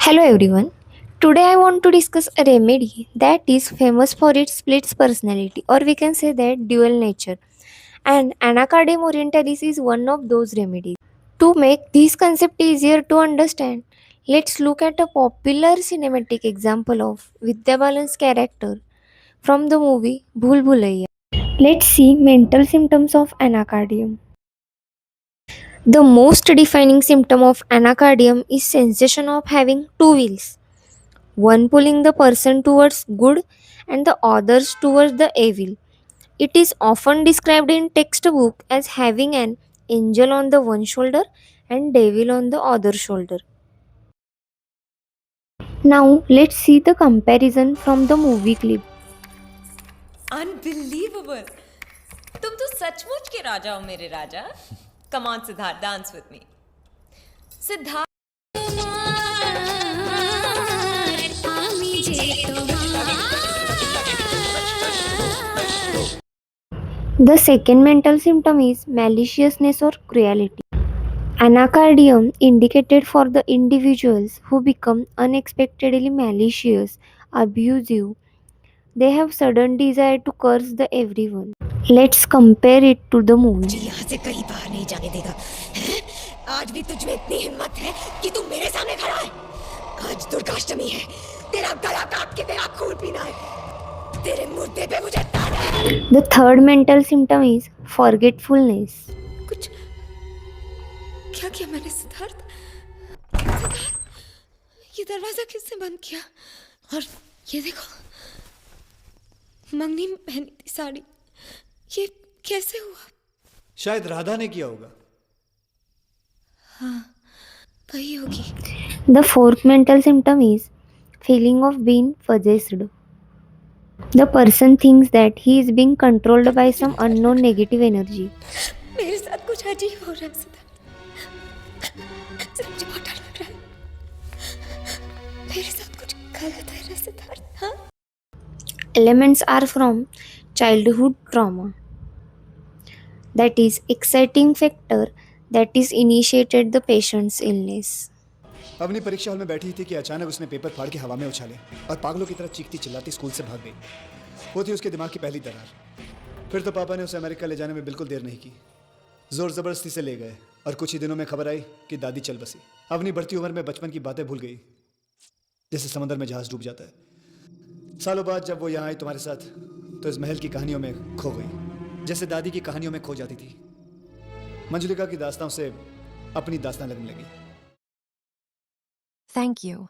Hello everyone. Today I want to discuss a remedy that is famous for its split personality, or we can say that dual nature. And Anacardium orientalis is one of those remedies. To make this concept easier to understand, let's look at a popular cinematic example of Vidya Balan's character from the movie Bhool Bhulaiya. Let's see mental symptoms of anacardium. The most defining symptom of anacardium is sensation of having two wheels, one pulling the person towards good and the others towards the evil. It is often described in textbook as having an angel on the one shoulder and devil on the other shoulder. Now let's see the comparison from the movie clip. Unbelievable. तुम तो सचमुच के राजा हो मेरे राजा। Come on Siddharth, dance with me. Siddharth The second mental symptom is maliciousness or cruelty. Anacardium indicated for the individuals who become unexpectedly malicious, abusive. They have sudden desire to curse the everyone. Let's compare it to the movie. यहाँ से कहीं बाहर नहीं जाने देगा। हैं? आज भी तुझ में इतनी हिम्मत है कि तू मेरे सामने खड़ा है। आज दुर्गाष्टमी है। तेरा गला काट के तेरा खून पीना है। तेरे मुर्दे पे मुझे ताड़ना है। The third mental symptom is forgetfulness. कुछ क्या किया मैंने सिद्धार्थ? सिद्धार्थ, ये दरवाजा किसने बंद किया? और ये देखो, मंगनी में पहनी थी साड़ी, ये कैसे हुआ? शायद राधा ने किया होगा। हाँ, वही होगी। The fourth mental symptom is feeling of being possessed. The person thinks that he is being controlled by some unknown negative energy. मेरे साथ कुछ अजीब हो रहा है सिद्धार्थ। मुझे बहुत डर लग रहा है। मेरे साथ कुछ गलत है ना सिद्धार्थ? हाँ? Elements are from childhood trauma. That is exciting factor that is initiated the patient's illness. अपनी परीक्षा हॉल में बैठी थी कि अचानक उसने पेपर फाड़ के हवा में उछाले और पागलों की तरह चीखती चिल्लाती स्कूल से भाग गई। वो थी उसके दिमाग की पहली दरार। फिर तो पापा ने उसे अमेरिका ले जाने में बिल्कुल देर नहीं की। जोर जबरदस्ती से ले गए और कुछ ही दिनों में खबर आई कि दादी चल बसी। अपनी बढ़ती उम्र में बचपन की बातें भूल गई, जैसे समंदर में जहाज डूब जाता है। सालों बाद जब वो यहाँ आई तुम्हारे साथ, तो इस महल की कहानियों में खो गई, जैसे दादी की कहानियों में खो जाती थी। मंजुलिका की दास्तां से अपनी दास्तां लगने लगी। Thank you.